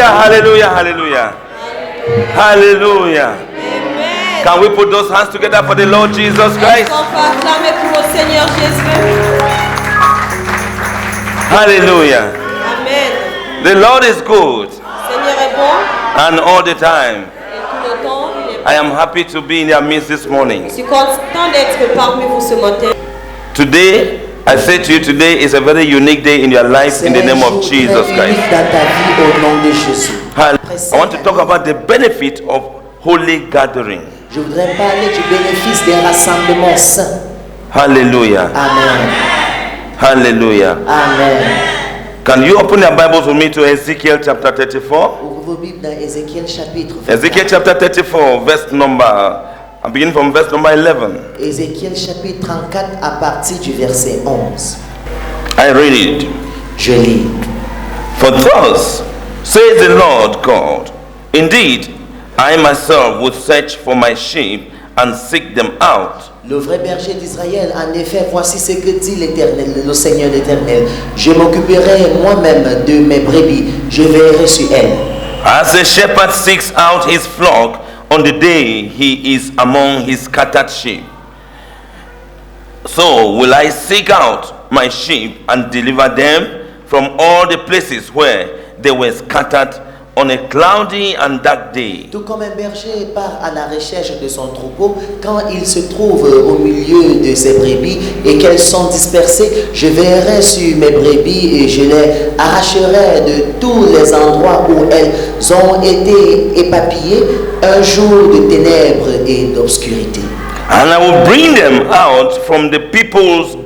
hallelujah, hallelujah. Hallelujah. Amen. Can we put those hands together for the Lord Jesus Est-ce Christ? qu'on peut acclamer pour le Seigneur Jésus? Hallelujah. Amen. The Lord is good Le Seigneur est bon and all the time. et tout le temps il est bon. I am happy to be in your midst this morning. Je suis content d'être parmi vous ce matin. Today, I say to you, today is a very unique day in your life in the name of Jesus Christ. Dans ta vie au nom de Jésus. I want to talk about the benefit of holy gathering. Je voudrais parler du bénéfice des rassemblements saints. Hallelujah. Amen. Hallelujah. Amen. Can you open your Bibles with me to Ezekiel chapter 34? Ouvrez vos Bibles dans Ézéchiel chapitre 24. Ezekiel chapter 34, verse number, I'm beginning from verse number 11. Ézéchiel chapitre 34 à partir du verset 11. I read it. Je lis. For thus says the Lord God, indeed, I myself will search for my sheep and seek them out. Le vrai berger d'Israël, en effet, voici ce que dit l'Éternel, le Seigneur l'Éternel. Je m'occuperai moi-même de mes brebis, je veillerai sur elles. As a shepherd seeks out his flock on the day he is among his scattered sheep, so will I seek out my sheep and deliver them from all the places where they were scattered on a cloudy and dark day. Tout comme un berger part à la recherche de son troupeau, quand il se trouve au milieu de ses brebis et qu'elles sont dispersées, je veillerai sur mes brebis et je les arracherai de tous les endroits où elles ont été éparpillées, un jour de ténèbres et d'obscurité. And I will bring them out from the peoples,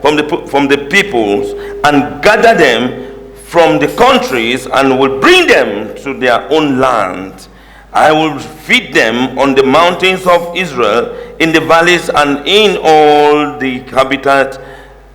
from the peoples, and gather them from the countries, and will bring them to their own land. I will feed them on the mountains of Israel, in the valleys, and in all the habitat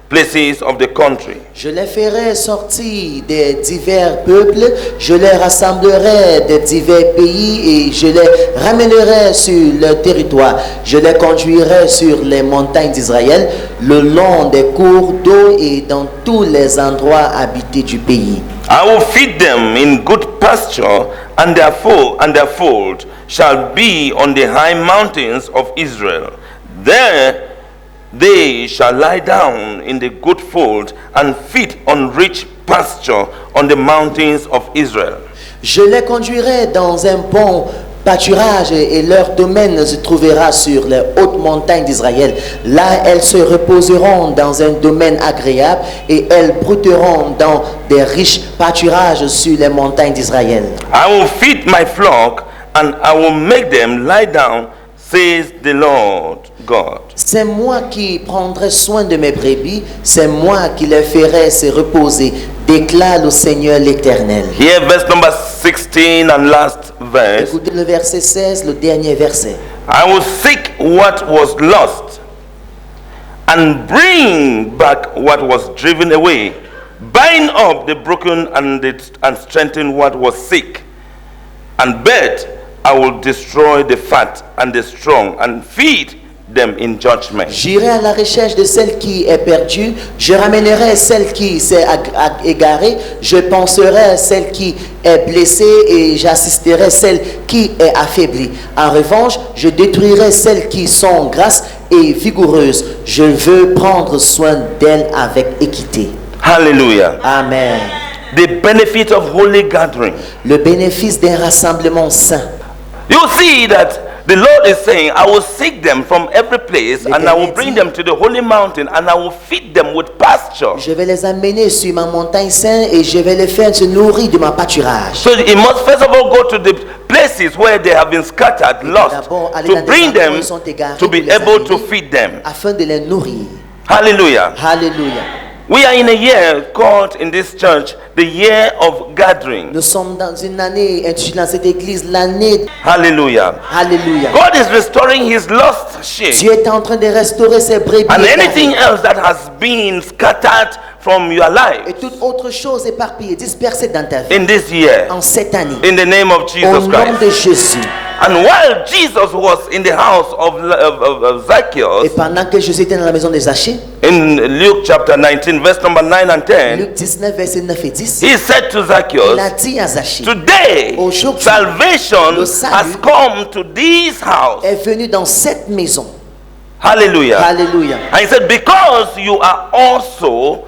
places of the country. Je les ferai sortir des divers peuples, je les rassemblerai des divers pays et je les ramènerai sur leur territoire. Je les conduirai sur les montagnes d'Israël, le long des cours d'eau et dans tous les endroits habités du pays. I will feed them in good pasture, and their fold shall be on the high mountains of Israel. There they shall lie down in the good fold and feed on rich pasture on the mountains of Israel. Je les conduirai dans un bon pâturage et leur domaine se trouvera sur les hautes montagnes d'Israël. Là, elles se reposeront dans un domaine agréable et elles brouteront dans des riches pâturages sur les montagnes d'Israël. I will feed my flock and I will make them lie down, says the Lord God. C'est moi qui prendrai soin de mes brebis, c'est moi qui les ferai se reposer, déclare le Seigneur l'Éternel. Here verse number 16 and last verse. Écoutez le verset 16, le dernier verset. I will seek what was lost and bring back what was driven away, bind up the broken and strengthen what was sick, and bet I will destroy the fat and the strong and feed them in judgment. J'irai à la recherche de celle qui est perdue, je ramènerai celle qui s'est égarée, je penserai celle qui est blessée et j'assisterai celle qui est affaiblie. En revanche, je détruirai celles qui sont grasses et vigoureuses. Je veux prendre soin d'elles avec équité. Hallelujah. Amen. The benefit of holy gathering. Le bénéfice d'un rassemblement saint. You see that the Lord is saying, I will seek them from every place and I will bring them to the holy mountain and I will feed them with pasture. Je vais les amener sur ma montagne sainte et je vais les faire se nourrir de ma pâturage. So he must first of all go to the places where they have been scattered, lost, to bring them to be able to feed them. Afin de les nourrir. Hallelujah. Alléluia. We are in a year called in this church the year of gathering. Nous sommes dans une année intitulée dans cette église l'année. Hallelujah. Alléluia. God is restoring his lost sheep. Dieu est en train de restaurer ses brebis. And anything else that has been scattered from your et life toute autre chose éparpillée, dispersée dans ta vie in this year. en cette année. In the name of Au Jesus nom Christ. de Jésus. And while Jesus was in the house of Zacchaeus, Et pendant que Jésus était dans la maison de Zachée, in Luke chapter 19, verse number 9 and 10, Luc 19, verset 9 et 10, he said to il a Zacchaeus, dit à Zachée, today Aujourd'hui, salvation le salut has come to this house. est venu dans cette maison. Hallelujah. Alléluia. And he said, because you are also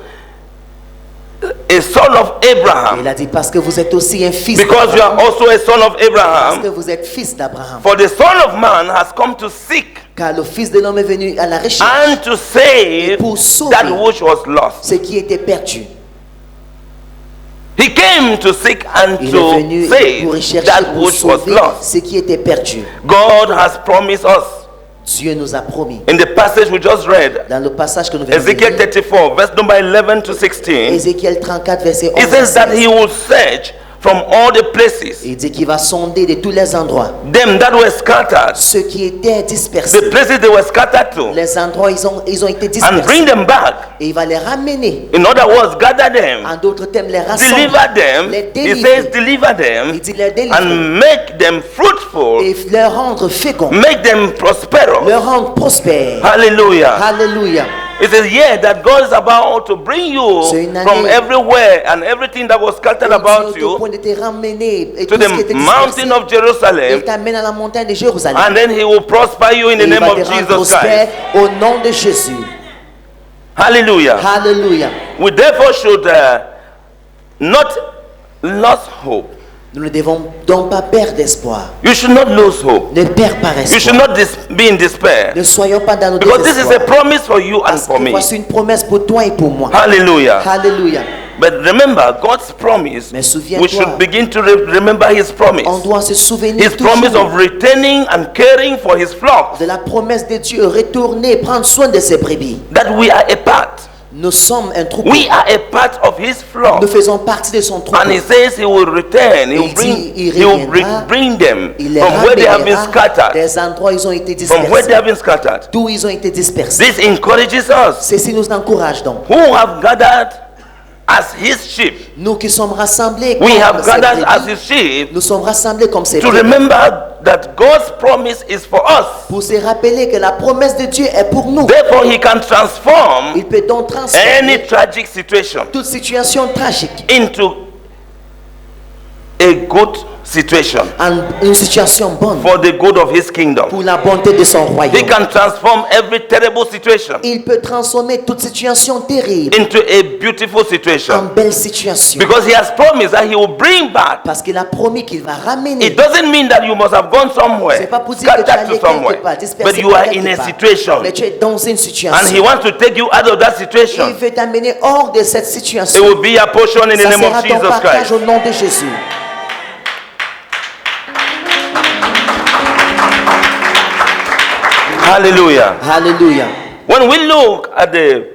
a son of Abraham, Il a dit parce que vous êtes aussi un fils because you d'Abraham. are also a son of Parce que Abraham, vous êtes fils d'Abraham. for the Son of Man has come to seek Car le fils de l'homme est venu à la recherche and to save pour sauver that which was lost. ce qui était perdu. He came to seek and Il est to venu pour save rechercher, that pour which was sauver lost. ce qui était perdu. God has promised us. Dieu nous a promis. In the passage we just read, Dans le passage que nous venons de Ezekiel lire, 34, verse number 11 to 16, Ézéchiel 34, verset 11. it says that he will search from all the places, Il dit qu'il va sonder de tous les endroits. them that were scattered, Ceux qui étaient dispersés. the places they were scattered to, Les endroits, ils ont été and bring dispersés. them back. Et il va les ramener. In other words, gather them, En d'autres termes, les rassembler. deliver them. Les He says, délivrer. deliver them Il dit les délivrer. and make them fruitful, Et leur rendre féconds. make them prosperous. Leur rendre prospères. Hallelujah. Alléluia. It says, yeah, that God is about to bring you C'est une from année- everywhere and everything that was scattered about Dieu, au you point de te ramener et to tout ce qui the était mountain dispersé. of Jerusalem, Il t'amène à la montagne de Jérusalem. and then He will prosper you in Et the il name va of te rendre Jesus prospère Christ. au nom de Jésus. Hallelujah. Alléluia. We therefore should not lose hope. Nous ne devons donc pas perdre espoir. You should not lose hope. Ne perds pas You should espoir. not be in despair. Ne soyons pas dans nos Because this is a désespoirs. promise for you and Parce for que me. voici une promesse pour toi et pour moi. Hallelujah. Alléluia. But remember, God's promise, Mais souviens-toi, we should begin to remember His promise. On doit se souvenir His promise toujours of retaining and caring for His flock. de la promesse de Dieu, retourner, prendre soin de ses brebis. That we are a part. Nous sommes un troupeau. We are a part of His flock. Nous faisons partie de son troupeau. And He says He will return. He Il will dit, il He will reviendra. bring them Il les from where they have been ramènera scattered. des endroits où ils ont été From where they dispersés. have been scattered. D'où ils ont été dispersés. This encourages us Ceci nous encourage donc. who have gathered as His sheep. Nous qui sommes rassemblés We comme have ses gathered as brebis, His sheep nous sommes rassemblés comme ses to brebis. remember that God's promise is for us. Pour se rappeler que la promesse de Dieu est pour nous. Therefore, He can transform Il peut donc any transformer tragic situation toute situation tragique into a good situation en une situation bonne for the good of His kingdom. pour la bonté de son He royaume. can transform every terrible situation Il peut transformer toute situation terrible into a beautiful en situation belle situation. because He has promised that He will bring back. Parce qu'il a promis qu'il va ramener. It doesn't mean that you must have gone C'est somewhere, pas pour dire que tu es scattered allé to somewhere, quelque part, dispersé but you are quelque in a part. situation Mais tu es dans une and He situation. wants to take you out of that Il situation. veut t'amener hors de cette It situation. will be a portion in the Ça name sera of ton Jesus partage Christ. au nom de Jésus. Hallelujah. Alléluia. When we look at the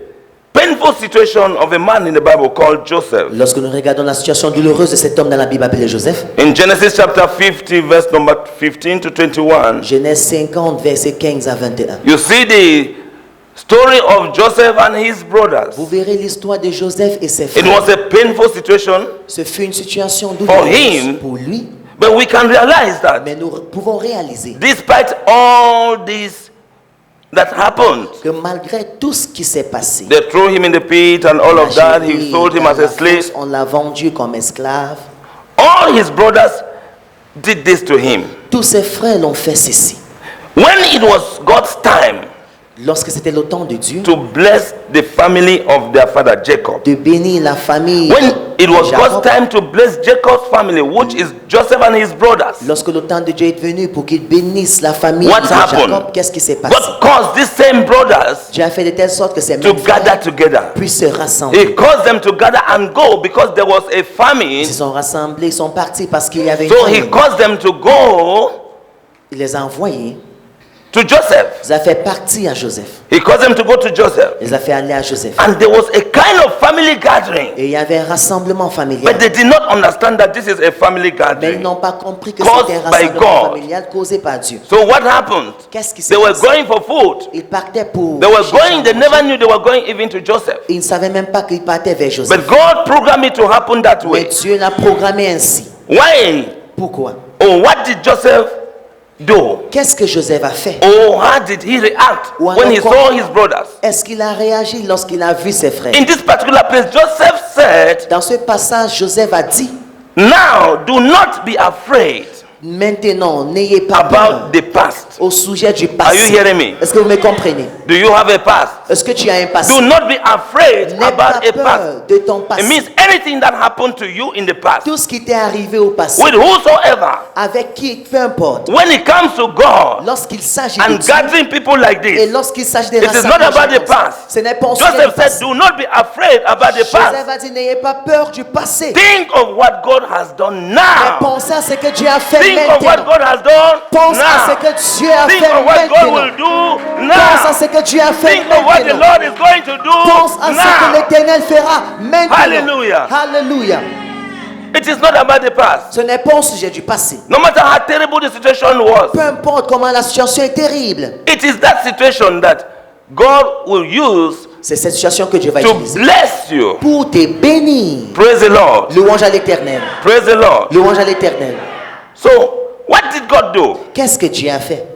painful situation of a man in the Bible called Joseph, Lorsque nous regardons la situation douloureuse de cet homme dans la Bible appelé Joseph, in Genesis chapter 50, verse number 15 to 21, Genèse 50, versets 15 à 21. you see the story of Joseph and his brothers. Vous verrez l'histoire de Joseph et ses It frères. was a painful situation, Ce fut une situation him, douloureuse pour lui, but we can realize that mais nous pouvons réaliser despite all this that happened, que malgré tout ce qui s'est passé, they threw him in the pit and all of that, he sold him dans as la a slave. fosse, on l'a vendu comme esclave. All his brothers did this to him. Tous ses frères l'ont fait ceci. When it was God's time Lorsque c'était le temps de Dieu to bless the family of their father Jacob, de bénir la famille when it was de God's Jacob, time to bless Jacob's family, which is Joseph and his brothers, lorsque le temps de Dieu est venu pour qu'il bénisse la famille What de happened? Jacob, qu'est-ce qui s'est passé? God caused these same brothers Dieu a fait de telle sorte que ces to mêmes gather frères together. puissent se rassembler. He caused them to gather and go because there was a famine. Ils se sont rassemblés, ils sont partis parce qu'il y avait une So he famine. caused them to go Il les a envoyés to Joseph. Ils ont fait partie à Joseph. He caused them to go to Joseph. Ils ont fait aller à Joseph. And there was a kind of family gathering. Et il y avait un rassemblement familial. But they did not understand that this is a family Mais ils gathering. n'ont pas compris que Caused c'était un by rassemblement God. familial causé par Dieu. So what happened? Qu'est-ce qui s'est They were passé? going for food. Ils partaient pour... They were chercher going, à they manger. never knew they were going even to Joseph. Ils ne savaient même pas qu'ils partaient vers Joseph. But God programmed it to happen that Mais way. Dieu l'a programmé ainsi. Why? Pourquoi? Or what did Joseph do? Qu'est-ce que Joseph a fait? Or how did he react Ou when he alors saw comment his brothers? Est-ce qu'il a réagi lorsqu'il a vu ses frères? In this particular place, Joseph said, Dans ce passage, Joseph a dit, now do not be afraid maintenant, n'ayez pas peur about the past. au sujet du Are you passé. hearing me? Est-ce que vous me comprenez? Do you have a past? Est-ce que tu as un passé? Do not be afraid N'aie pas about a peur past. de ton It passé. means anything that happened to you in the past, Tout ce qui t'est arrivé au passé, with whosoever, avec qui, peu importe, when it comes to God lorsqu'il s'agit de and Dieu, gathering people like et this, lorsqu'il s'agit des it is not about the past. ce n'est pas au sujet Joseph du said, passé. do not be afraid about the past. Joseph a dit, n'ayez pas peur du passé. Think of what God has done Mais now. pensez à ce que Dieu a fait Think of what maintenant. God has done Pense à ce now. que Dieu a Think fait of what God maintenant. will do Pense à now. ce que Dieu a fait Think of what the maintenant. Lord is going to do Pense à ce que now. l'Éternel fera maintenant. Hallelujah. Alléluia. It is not about the past. Ce n'est pas au sujet du passé. No matter how terrible the situation was, Peu importe comment la situation est terrible, it is that situation that God will use c'est cette situation que Dieu va to utiliser bless you. pour te bénir. Praise the Lord. Louange à l'Éternel. Praise the Lord. Louange à l'Éternel. So, what did God do? Qu'est-ce que Dieu a fait?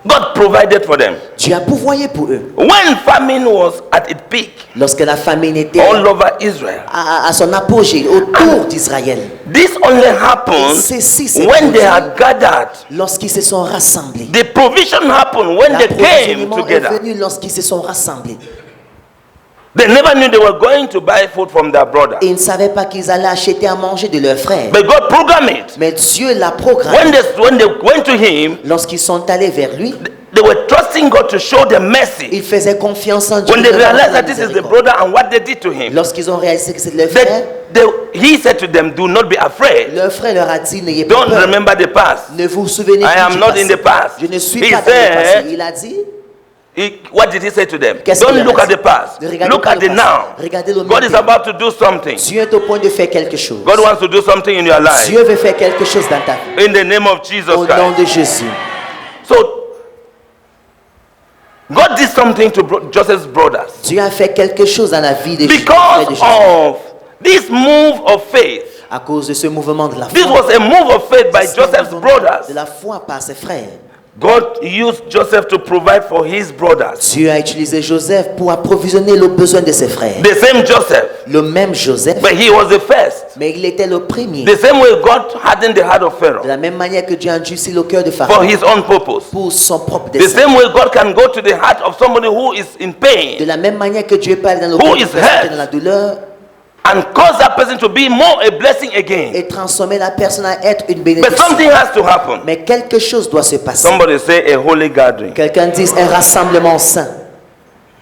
God provided for them. Dieu a pourvoyé pour eux. When famine was at its peak Lorsque la famine était all over Israel, à son apogée autour d'Israël, this only happened Ceci s'est when they produit had gathered. lorsqu'ils se sont rassemblés. The provision happened when they came L'approvisionnement est together. venu lorsqu'ils se sont rassemblés. They never knew they were going to buy food from their brother. Et ils ne savaient pas qu'ils allaient acheter à manger de leurs frères. But God programmed it. Mais Dieu l'a programmé. When they went to Him, Lorsqu'ils sont allés vers lui, they were trusting God to show them mercy. ils faisaient confiance en Dieu. When they de leur realized la that this is the miséricorde. brother and what they did to him, Lorsqu'ils ont réalisé que c'est leur frère, he said to them, do not be afraid. leur frère leur a dit, n'ayez pas Don't peur. remember the past. Ne vous souvenez I plus am du not passé. in the past. Je ne suis He pas dans le passé. said- Il a dit, What did he say to them? Qu'est-ce qu'il Don't leur look a at dit? the past. Ne regardez Look pas at le the passé. now. Regardez le God is maintenant. about to do something. Dieu est au point de faire quelque chose. God wants to do something in your life. Dieu veut faire quelque chose dans ta vie. In the name of Jesus Au nom Christ. de Jésus. So, God did something to Joseph's brothers. Dieu a fait quelque chose dans la vie des frères de Because Joseph. of this move of faith. À cause de ce mouvement de la This foi. was a move of faith by Ce Joseph's mouvement brothers. de la foi par ses frères. God used Joseph to provide for his brothers. Dieu a utilisé Joseph pour approvisionner le besoin de ses frères. The same Joseph, Le même Joseph, but he was the first. mais il était le premier. The same way God hardened the heart of De Pharaoh la même manière que Dieu a endurci le cœur de for Pharaon his own purpose. pour son propre The dessein. same way God can go to the heart of somebody who is in De pain la même manière que Dieu parle dans le Who cœur is de personne qui est hurt? dans la douleur and cause that person to be more a blessing again. et transformer la personne à être une But bénédiction. something has to happen. Mais quelque chose doit se passer. Somebody say a holy gathering. Quelqu'un dit un rassemblement saint.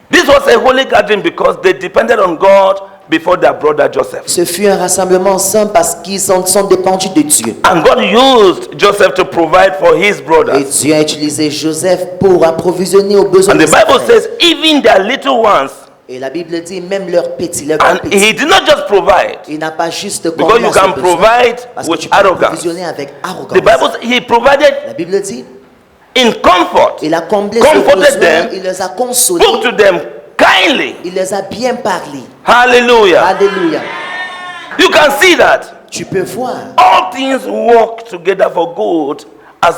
This was a holy gathering because they depended on God before their brother Joseph. Ce fut un rassemblement saint parce qu'ils sont dépendus de Dieu. And God used Joseph to provide for his Et brothers. Dieu a utilisé Joseph pour approvisionner aux besoins And de the ses Bible frères. says even their little ones, Et la Bible dit même leurs petits, leurs and petits. he did not just provide. Il n'a pas juste Because you comblé can ses besoins, provide parce que with tu peux arrogance. approvisionner avec arrogance. The Bible says he provided La Bible dit in comfort, il a comblé ses comforted besoins, them, il les a consolés, spoke to them kindly. il les a bien parlé. Hallelujah. Alléluia. You can see that Tu peux voir all things work together for good, as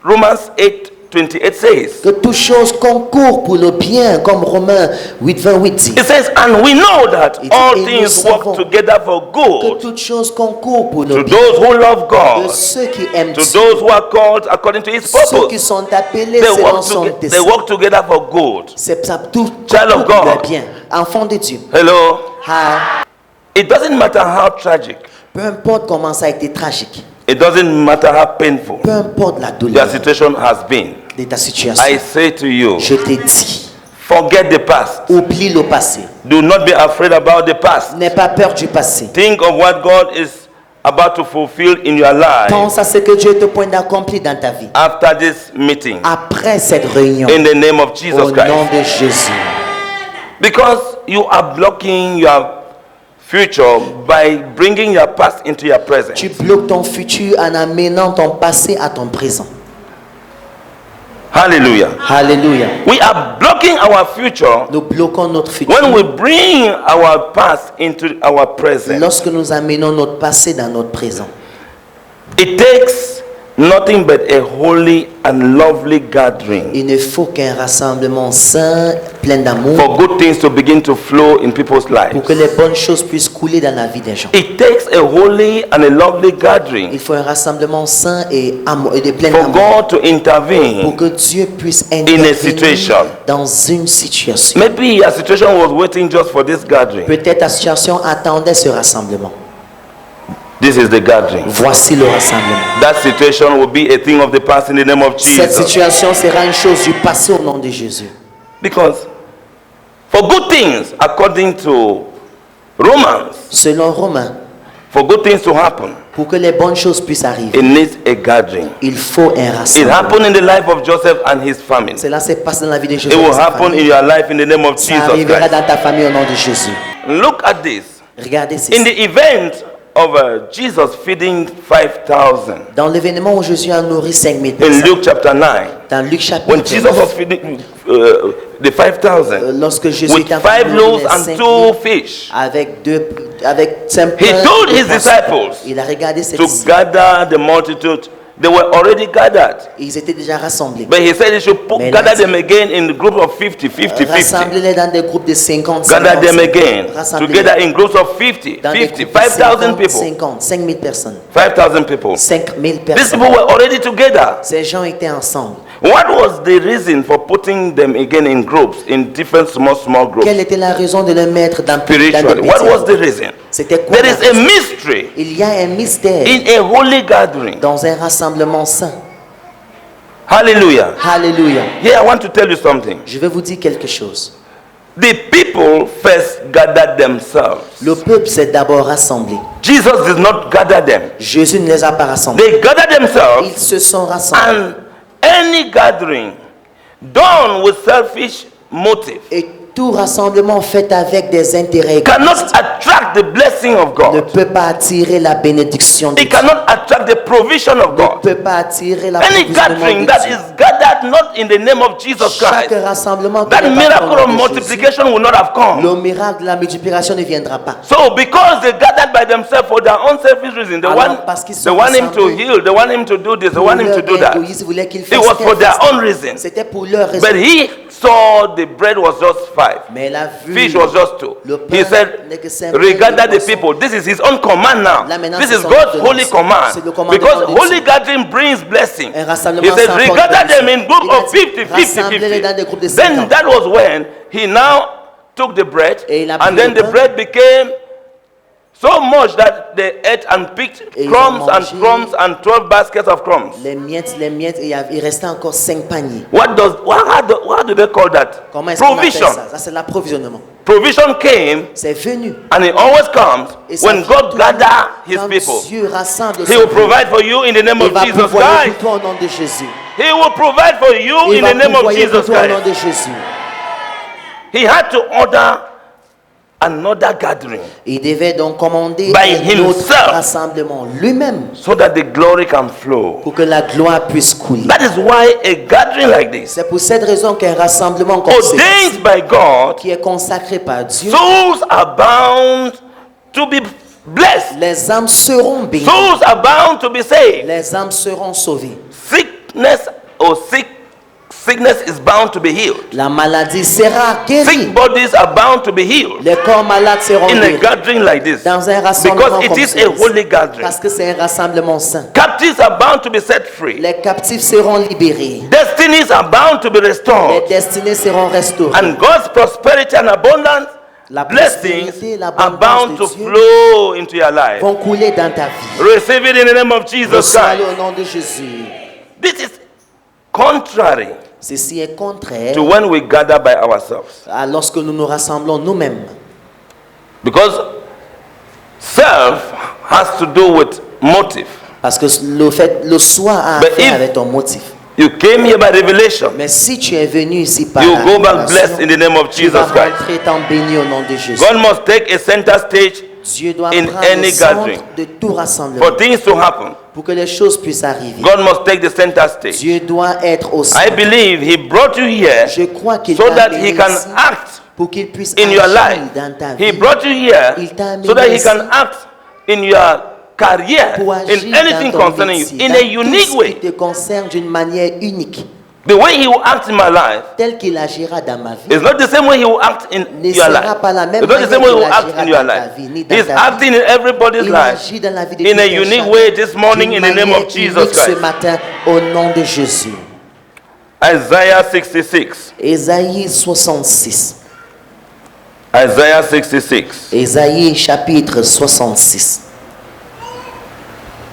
Romans 8:28 says. que toutes choses concourent pour le bien, comme Romains 8:28 dit. It says, and we know that Il dit, all et nous things savons work together for Que good toutes choses concourent pour to le bien those who love de God, ceux qui aiment to Dieu, those who are called according to His ceux qui purpose. sont appelés They selon work, son they dessein. work together for good. C'est ça, tout Child of concourt pour God. le bien. Enfant de Dieu. Hello. Ah, It doesn't matter how tragic. peu importe comment ça a été tragique, It doesn't matter how painful peu importe la your douleur situation has been. de ta situation, I say to you, je t'ai dit, forget the past. oublie le passé. Do not be afraid about the past. N'aie pas peur du passé. Think of what God is about to fulfill in your life pense à ce que Dieu te pointe d'accomplir dans ta vie. after this meeting. Après cette réunion, In the name of Jesus au nom Christ. de Jésus. Because you are blocking your future by bringing your past into your present. Tu bloques ton futur en amenant ton passé à ton présent. Hallelujah. Alléluia. We are blocking our future Nous bloquons notre futur when we bring our past into our present. lorsque nous amenons notre passé dans notre présent. It takes nothing but a holy and lovely gathering Il ne faut qu'un rassemblement saint, plein d'amour, for good things to begin to flow in people's lives. pour que les bonnes choses puissent couler dans la vie des gens. It takes a holy and a lovely Il gathering faut un rassemblement saint et de plein for d'amour God to pour intervene. que Dieu puisse a intervenir situation. dans une situation. Maybe your situation was waiting just for this gathering. Peut-être ta situation attendait ce rassemblement. This is the gathering. Voici le rassemblement. That situation will be a thing of the past in the name of Cette Jesus. situation sera une chose du passé au nom de Jésus. Because for good things, according to Romans, Selon Romains, for good things to happen, pour que les bonnes choses puissent arriver, it needs a gathering. il faut un It rassemblement. happened in the life of Joseph and his family. Cela s'est passé dans la vie de Jésus. It will et sa happen in famille. your life in the name of Ça Jesus arrivera Christ. dans ta famille au nom de Jésus. Look at this. Regardez In ceci. the event of Jesus feeding 5,000 Dans l'événement où Jésus a nourri 5000 in personnes, Luke chapter 9, dans Luc chapitre when Jesus 9, was feeding the 5,000 lorsque Jésus with était en train 5 de nourrir loaves les and 5 2 000 fish, avec 5 He pains told et his poissons. disciples Il a regardé ses to disciples. gather the multitude. They were already gathered. Ils étaient déjà rassemblés. But he said he should Mais gather là, them again in the group of 50, 50, 50. Rassemblez-les dans des groupes de 50. Gather 50, them 50. again. Rassemblez-les Together in groups of 50, dans des 50, groupes de 5,000 people. 50, 5000 personnes. 5,000 people. 5000 These personnes. people were already together. Ces gens étaient ensemble. What was the reason for putting them again in groups, in different small groups? Quelle était la raison de les mettre dans des Spiritually, what was the reason? C'était quoi There la is a raison? mystery Il y a un mystère in a holy gathering. dans un rassemblement saint. Hallelujah. Alléluia. Here I want to tell you something. Je vais vous dire quelque chose. The people first gathered themselves. Le peuple s'est d'abord rassemblé. Jesus did not gather them. Jésus ne les a pas rassemblés. They gathered themselves, Ils se sont rassemblés. and any gathering done with selfish motive Et tout rassemblement fait avec des intérêts cannot égoïstes attract the blessing of ne God. peut pas attirer la bénédiction de It Dieu. cannot attract the provision of Ne God. peut pas attirer la Any provision gathering de that Dieu. is gathered not in the name of Jesus Chaque Christ, rassemblement qui that n'est pas miracle au of nom de Jésus, multiplication will not have come. le miracle de la multiplication ne viendra pas. So because they gathered by themselves for their own selfish reason, they Alors, want, parce qu'ils they sont want him to rassemblés heal, they want him to do this, they want him to do that. Ils voulaient qu'ils It fassent was for quelque their chose. own reason. C'était pour leur raison. But he saw the bread was just 5. Mais la vue, Fish was just 2. le pain He said, n'est que 5 regather the poissons. people. This is his own command now. Là, maintenant, This c'est is son God's ordonnance. holy command. C'est le commandement Because de holy Dieu. gathering brings blessing. Un rassemblement He said, sans porte regather bénédiction. them in group Il a of dit, 50, 50, rassemblez-les dans des groupes de 50. Then 50. that was when he now took the bread, Et il a and pris then le the pain. bread became so much that they ate and picked Et ils crumbs ont and mangé. crumbs and 12 baskets of crumbs. Les miettes, et il restait encore 5 paniers. How do they call that? Comment est-ce qu'on appelle Provision. ça? Ça, c'est l'approvisionnement. Provision came, C'est venu. and it always comes Et ça when vient God toujours gather his quand people. Dieu rassemble He son will peuple. provide for you in the name Il of va Jesus pourvoyer Christ. pour toi au nom de Jésus. He will provide for you Il in va the name of pourvoyer pour Jesus toi au nom Christ. de Jésus. He had to order another gathering Il devait donc commander By un autre himself. rassemblement lui-même so that the glory can flow. pour que la gloire puisse couler. That is why a gathering like this, C'est pour cette raison qu'un rassemblement comme celui ordained by God, qui est consacré par Dieu, souls are bound to be blessed. les âmes seront bénies. Souls are bound to be saved. Les âmes seront sauvées. Sickness is bound to be healed. La maladie sera Sick guérie. bodies are bound to be healed Les corps malades seront in a guéris. gathering like this. Dans un rassemblement Because it comme is a celui-ci. holy gathering. Parce que c'est un rassemblement saint. Captives are bound to be set free. Les captifs seront libérés. Destinies are bound to be Les restored. destinées seront restaurées. And God's prosperity and abundance, La blessings prospérité, are l'abondance bound de to Dieu flow into your life. vont couler dans ta vie. Receive it in the name of Jesus Reçois-le Christ. au nom de Jésus. This is contrary Ceci est contraire to when we gather by ourselves. à lorsque nous nous rassemblons nous-mêmes. Because self has to do with motive. Parce que le choix a à But faire if- avec ton motif. You came here by revelation. Mais si tu es venu ici par You la go back révélation, blessed in the name of tu vas Jesus Christ. rentrer étant béni au nom de Jésus. God must take a center stage Dieu doit in prendre any le centre gathering. de tout rassemblement For things to happen. pour que les choses puissent arriver. God must take the center stage. Dieu doit être au I centre. believe He brought you here Je crois qu'il so t'a that amené He can ici act pour qu'il puisse in your agir life. dans ta He vie, brought you here Il t'a amené so that He ici can act in your career, pour agir in anything dans ton concerning you, métier, in dans a tout unique ce qui way. te concerne d'une manière unique, The way He will act in my life tel qu'il agira dans ma vie. is not the same way He will act in Ne your sera life. pas la même It's not the same manière way He qu'il will act agira in your dans ta life. vie, ni dans He's ta vie. acting in everybody's Il life agit dans la vie de in tout a un unique chacun, way this morning in d'une the name manière of Jesus unique ce Christ. matin au nom de Jésus. Isaiah 66. Ésaïe 66. Isaiah 66, Ésaïe chapitre 66,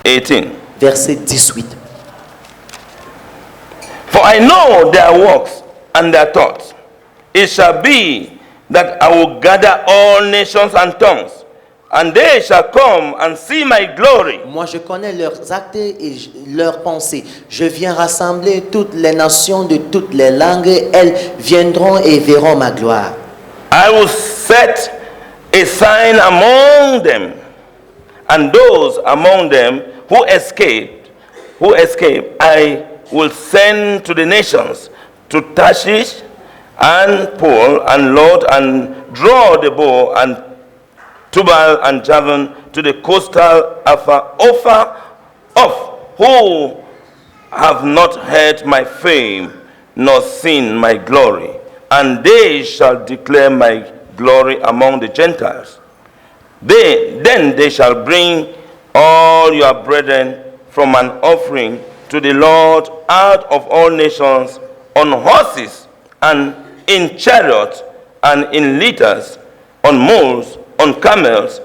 18. verset 18. For I know their works and their thoughts. It shall be that I will gather all nations and tongues, and they shall come and see my glory. Moi, je connais leurs actes et leurs pensées. Je viens rassembler toutes les nations de toutes les langues. Elles viendront et verront ma gloire. I will set a sign among them, and those among them who escape, I will send to the nations, to Tarshish and Pul and Lod and draw the bow and Tubal and Javan to the coastal Ophir of who have not heard my fame nor seen my glory, and they shall declare my glory among the Gentiles. Then they shall bring all your brethren from an offering to the Lord out of all nations on horses and in chariots and in litters, on mules, on camels,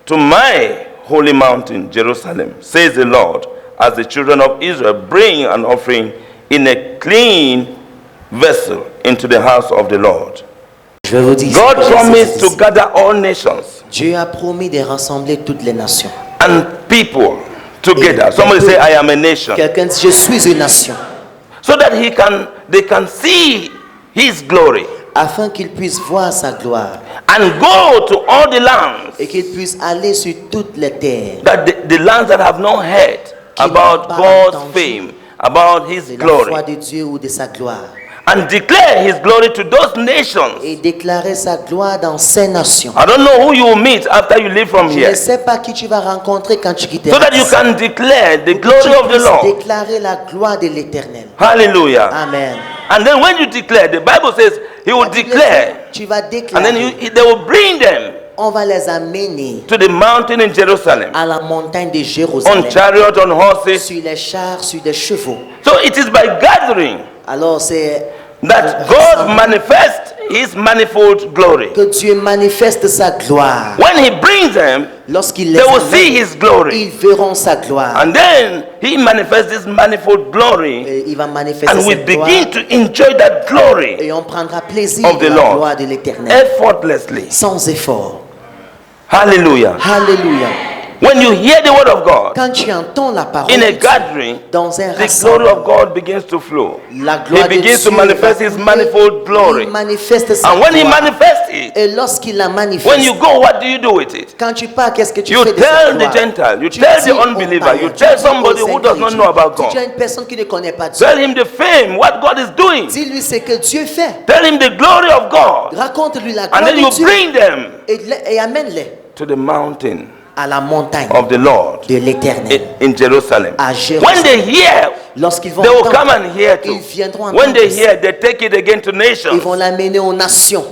to my holy mountain, Jerusalem, says the Lord, as the children of Israel bring an offering in a clean vessel into the house of the Lord. Je vais vous dire, God ce que promised c'est to ici. gather all nations Dieu a promis de rassembler toutes les nations. and people together. Somebody say, I am a nation. Quelqu'un dit, je suis une nation. So that they can see his glory Afin qu'ils puissent voir sa gloire and go to all the lands, et qu'ils puissent aller sur toutes les terres. that the lands that have not heard about God's fame, about his De la foi glory, de Dieu ou de sa gloire. and declare his glory to those nations. Et déclarer sa gloire dans ces nations. I don't know who you will meet after you leave from Je here, ne sais pas qui tu vas rencontrer quand tu quitteras. so that you can declare the Pour que glory tu of the puisses Lord. déclarer la gloire de l'Éternel. Hallelujah. Amen. And then when you declare, the Bible says he will declare, Tu vas and déclarer. then they will bring them On va les amener to the mountain in Jerusalem à la montagne de on Jérusalem. chariot, on horses. Sur les chars, sur des chevaux. So it is by gathering Alors c'est that God manifests his manifold glory. que Dieu manifeste sa gloire. When he brings them, Lorsqu'il les they will amène, see his glory. ils verront sa gloire. And then he manifests this manifold glory, Et il va manifester and we cette gloire. begin to enjoy that glory Et on prendra plaisir of de the la Lord gloire de l'Éternel. effortlessly. Sans effort. Hallelujah. Alléluia. When you hear the word of God Quand tu entends la parole in de a Dieu, gathering, dans un the glory rassemblement, of God begins to flow. la He gloire de begins to Dieu manifest va his couler, manifold glory. il manifeste sa And when he gloire. manifests it, Et lorsqu'il la manifeste, when you go, what do you do with it? quand tu pars, qu'est-ce que tu You fais de tell cette the gloire? Gentile, you Tu tell dis the aux unbeliever, païens, you tu tell dis somebody aux who does not incrédules, know about tu dis à God. une personne qui ne connaît pas Dieu. Tell him the fame, what God is doing. Dis-lui ce que Dieu fait. Tell him the glory of God. Raconte-lui la And gloire then de you Dieu bring them et amène-les to the mountain à la montagne of the Lord de l'Éternel. in Jerusalem. À When Jérusalem. they hear, Lorsqu'ils vont they will entendre, come and hear too. ils viendront When they entendre. hear, they take it again to Ils nations. vont l'amener aux nations.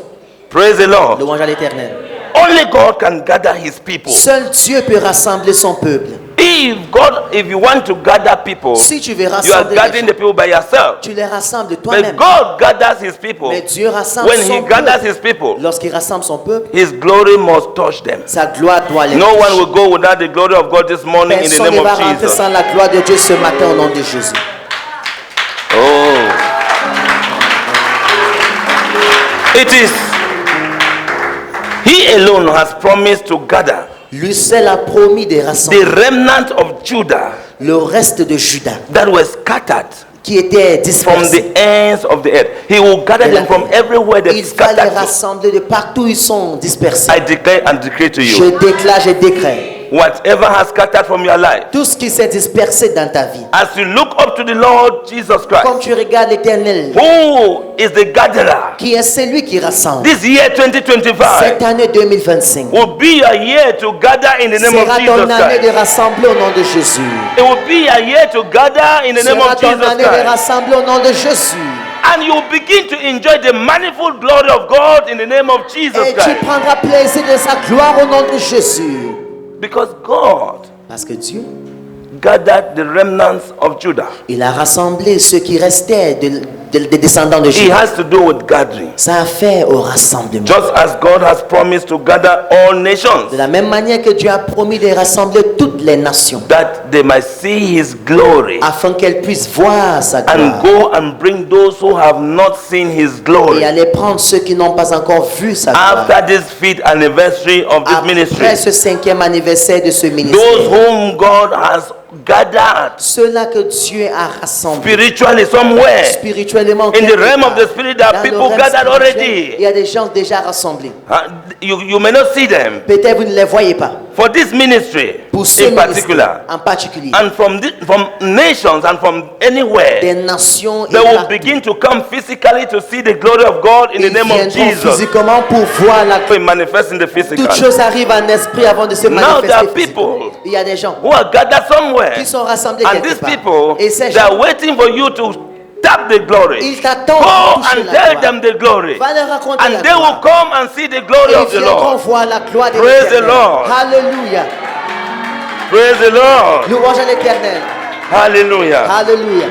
Praise the Lord. Louange à l'Éternel. Only God can gather his people. Seul Dieu peut rassembler son peuple. If you want to gather people, Si tu veux you are rassembler les gathering gens, the people by yourself. tu les rassembles But toi-même. God gathers his people. Mais Dieu rassemble When he son gathers peuple. his people, Lorsqu'il rassemble son peuple, his glory must touch them. sa gloire doit les No one toucher. will go without the glory of God this morning in the Personne name ne va of rentrer Jesus. sans la gloire de Dieu ce matin au nom de Jésus. Oh. It is He alone has promised to gather Lui seul a promis de the rassembler remnant of Judah le reste de Juda that were scattered qui était from dispersé. the ends of the earth. He will gather them from everywhere Il they va les scattered. rassembler de partout où ils sont dispersés. I declare and decree to Je you, déclare, je décrète. whatever has scattered from your life, Tout ce qui s'est dispersé dans ta vie. as you look up to the Lord Jesus Comme Christ, tu regardes l'Éternel, who is the gatherer, qui est celui qui rassemble. this year 2025 Cette année 2025 will be a year to gather in the name of sera Jesus ton année de Christ. rassembler au nom de Jésus. It will be a year to gather in the name Sera of ton Jesus année de Christ. rassembler au nom de Jésus. And you will begin to enjoy the manifold glory of God in the name of Jesus Et tu Christ. prendras plaisir de sa gloire au nom de Jésus. Because God Parce que Dieu, gathered the remnants of Judah. il a rassemblé ceux qui restaient des descendants de It Juda. has to do with gathering. Ça a fait au rassemblement. Just as God has promised to gather all nations, De la même manière que Dieu a promis de rassembler toutes les nations that they might see his glory afin qu'elles puissent voir sa and gloire go and bring those who have not seen his glory. et aller prendre ceux qui n'ont pas encore vu sa gloire. After this 5th anniversary of this ministry, Après ce 5e anniversaire de ce those ministère, whom God has gathered ceux-là que Dieu a rassemblés spiritually somewhere, spirituellement in the quelque realm of part, the spirit, there are dans le people règne gathered spirituel, already. il y a des gens déjà rassemblés. You may not see them. Peut-être vous ne les voyez pas. For this ministry Pour ce in ministère particular, en particulier, and from nations and from anywhere, des nations et they will partout. begin to come physically to see the glory of God in the Ils name of viendront Jesus. physiquement pour voir la It manifests in the physical. Toute chose arrive en esprit avant de se Now there are manifester people physiquement. Il y a des gens who are gathered somewhere, qui sont rassemblés and quelque these part. people, Et ces they are gens, waiting for you to tap the glory. ils t'attendent Go pour toucher and la tell gloire. them the glory, Va leur raconter and la they will gloire. come and see the glory Et of ils the viendront Lord. voir la gloire de Praise the l'Éternel. Lord. Alléluia. Praise the Lord. Louange à l'Éternel. Hallelujah. Alléluia.